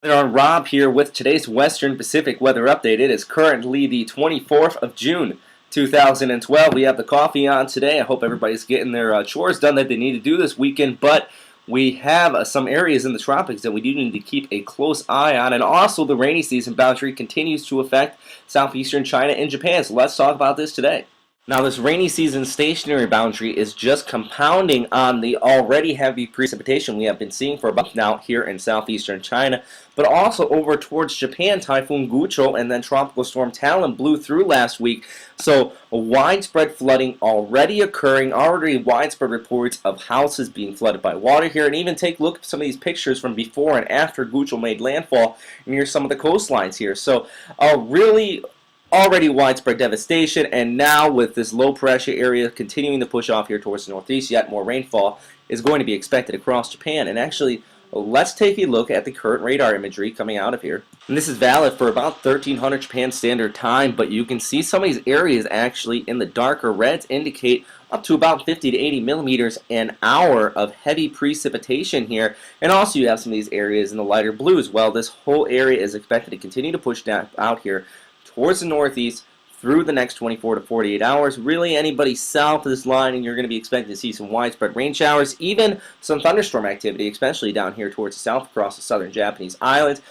On Rob here with today's Western Pacific weather update. It is currently the 24th of June, 2012. We have the coffee on today. I hope everybody's getting their chores done that they need to do this weekend, but we have some areas in the tropics that we do need to keep a close eye on, and also the rainy season boundary continues to affect southeastern China and Japan, so let's talk about this today. Now, this rainy season stationary boundary is just compounding on the already heavy precipitation we have been seeing for about now here in southeastern China, but also over towards Japan. Typhoon Gucho and then Tropical Storm Talon blew through last week, so widespread flooding already occurring, already widespread reports of houses being flooded by water here, and even take a look at some of these pictures from before and after Gucho made landfall near some of the coastlines here. So really already widespread devastation, and now with this low pressure area continuing to push off here towards the northeast, yet more rainfall is going to be expected across Japan. And actually, let's take a look at the current radar imagery coming out of here. And this is valid for about 1300 Japan Standard Time, but you can see some of these areas actually in the darker reds indicate up to about 50 to 80 millimeters an hour of heavy precipitation here. And also you have some of these areas in the lighter blues. Well, this whole area is expected to continue to push down out here towards the northeast through the next 24 to 48 hours. Really, anybody south of this line, and you're going to be expecting to see some widespread rain showers, even some thunderstorm activity, especially down here towards the south across the southern Japanese islands.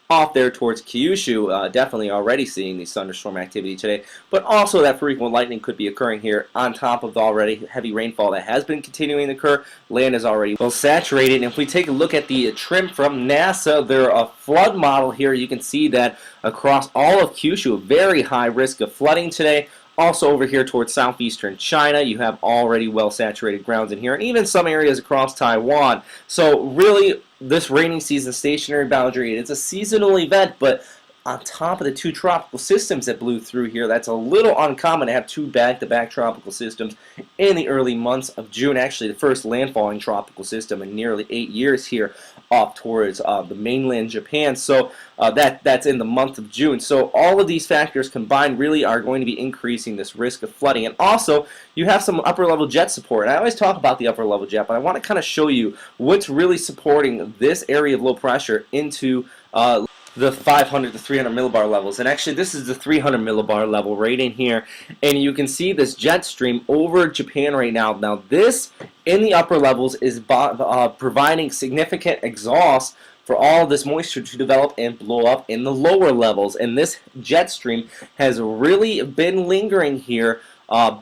Off there towards Kyushu, definitely already seeing these thunderstorm activity today, but also that frequent lightning could be occurring here on top of the already heavy rainfall that has been continuing to occur. Land is already well saturated, and if we take a look at the trim from NASA, their flood model here, you can see that across all of Kyushu, a very high risk of flooding today. Also over here towards southeastern China, you have already well saturated grounds in here, and even some areas across Taiwan. So really, this rainy season stationary boundary, it's a seasonal event, but on top of the two tropical systems that blew through here, that's a little uncommon to have two back-to-back tropical systems in the early months of June. Actually, the first landfalling tropical system in nearly 8 years here off towards the mainland Japan. So that's in the month of June. So all of these factors combined really are going to be increasing this risk of flooding. And also, you have some upper-level jet support. And I always talk about the upper-level jet, but I want to kind of show you what's really supporting this area of low pressure into the 500 to 300 millibar levels. And actually, this is the 300 millibar level right in here, and you can see this jet stream over Japan right now. Now this in the upper levels is providing significant exhaust for all this moisture to develop and blow up in the lower levels, and this jet stream has really been lingering here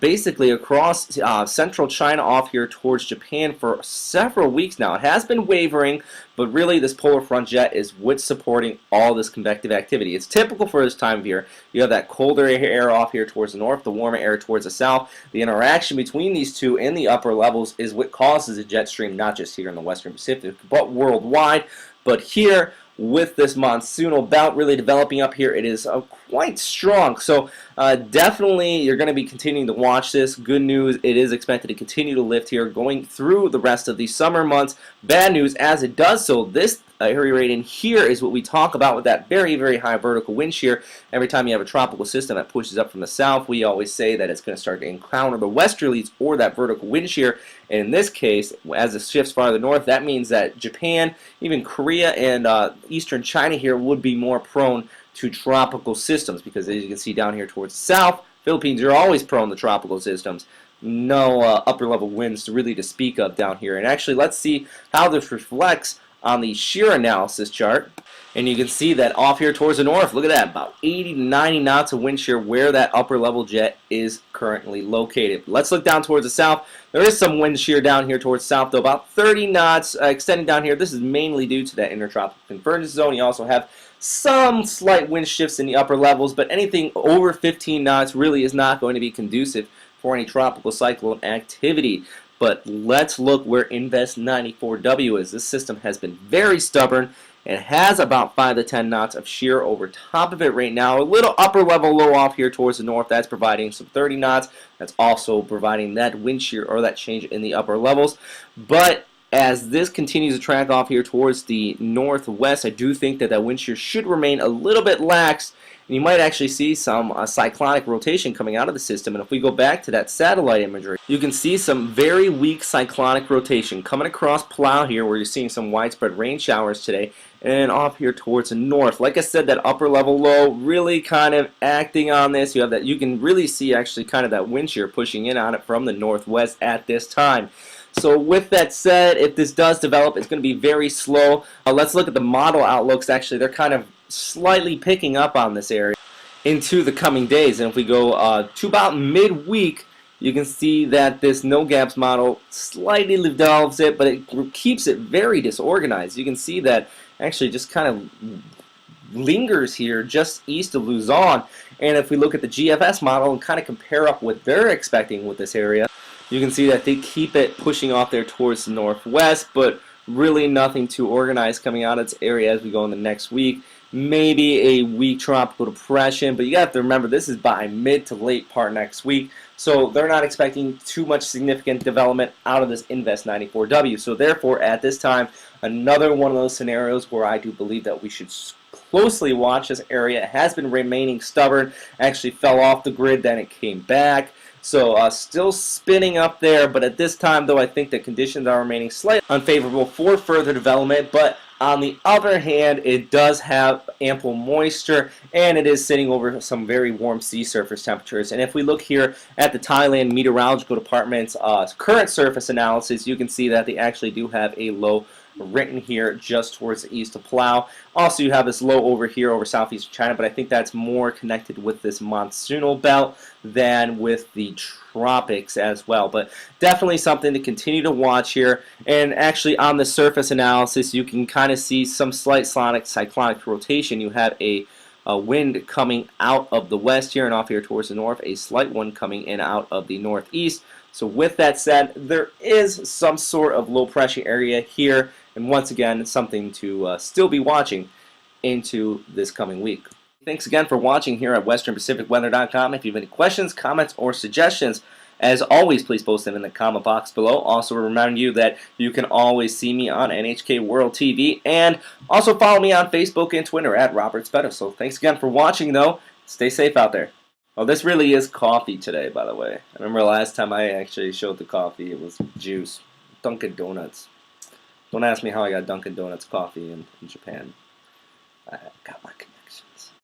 basically across central China off here towards Japan for several weeks now. It has been wavering, but really this polar front jet is what's supporting all this convective activity. It's typical for this time of year. You have that colder air off here towards the north, the warmer air towards the south. The interaction between these two in the upper levels is what causes a jet stream, not just here in the Western Pacific, but worldwide. But here, with this monsoonal belt really developing up here, it is quite strong. So definitely you're going to be continuing to watch this. Good news, it is expected to continue to lift here going through the rest of the summer months. Bad news, as it does so, this area right in here is what we talk about with that very, very high vertical wind shear. Every time you have a tropical system that pushes up from the south, we always say that it's going to start to encounter the westerlies or that vertical wind shear. And in this case, as it shifts farther north, that means that Japan, even Korea, and eastern China here would be more prone to tropical systems, because as you can see down here towards the south, Philippines are always prone to tropical systems. No upper level winds really to speak of down here. And actually, let's see how this reflects on the shear analysis chart. And you can see that off here towards the north, look at that, about 80 to 90 knots of wind shear where that upper level jet is currently located. Let's look down towards the south. There is some wind shear down here towards the south, though, about 30 knots extending down here. This is mainly due to that intertropical convergence zone. You also have some slight wind shifts in the upper levels, but anything over 15 knots really is not going to be conducive for any tropical cyclone activity. But let's look where Invest 94W is. This system has been very stubborn and has about 5 to 10 knots of shear over top of it right now. A little upper level low off here towards the north. That's providing some 30 knots. That's also providing that wind shear or that change in the upper levels. But as this continues to track off here towards the northwest, I do think that that wind shear should remain a little bit lax, and you might actually see some cyclonic rotation coming out of the system. And if we go back to that satellite imagery, you can see some very weak cyclonic rotation coming across Plow here, where you're seeing some widespread rain showers today, and off here towards the north. Like I said, that upper level low really kind of acting on this. You have that, you can really see actually kind of that wind shear pushing in on it from the northwest at this time. So with that said, if this does develop, it's going to be very slow. Let's look at the model outlooks. Actually, they're kind of slightly picking up on this area into the coming days. And if we go to about midweek, you can see that this no gaps model slightly develops it, but it keeps it very disorganized. You can see that actually just kind of lingers here just east of Luzon. And if we look at the GFS model and kind of compare up what they're expecting with this area, you can see that they keep it pushing off there towards the northwest, but really nothing too organized coming out of its area as we go in the next week. Maybe a weak tropical depression, but you have to remember this is by mid to late part next week, so they're not expecting too much significant development out of this Invest 94W. So therefore, at this time, another one of those scenarios where I do believe that we should closely watch this area. It has been remaining stubborn, actually fell off the grid, then it came back. So still spinning up there, but at this time, though, I think the conditions are remaining slightly unfavorable for further development. But on the other hand, it does have ample moisture, and it is sitting over some very warm sea surface temperatures. And if we look here at the Thailand Meteorological Department's current surface analysis, you can see that they actually do have a low written here just towards the east of Plow. Also, you have this low over here over southeast China, but I think that's more connected with this monsoonal belt than with the tropics as well. But definitely something to continue to watch here. And actually on the surface analysis, you can kind of see some slight cyclonic rotation. You have a wind coming out of the west here and off here towards the north, a slight one coming in out of the northeast. So with that said, there is some sort of low pressure area here, and once again, something to still be watching into this coming week. Thanks again for watching here at westernpacificweather.com. If you have any questions, comments, or suggestions, as always, please post them in the comment box below. Also, remind you that you can always see me on NHK World TV, and also follow me on Facebook and Twitter at robspeta. So thanks again for watching, though. Stay safe out there. Oh, this really is coffee today, by the way. I remember last time I actually showed the coffee, it was juice. Dunkin' Donuts. Don't ask me how I got Dunkin' Donuts coffee in Japan. I got my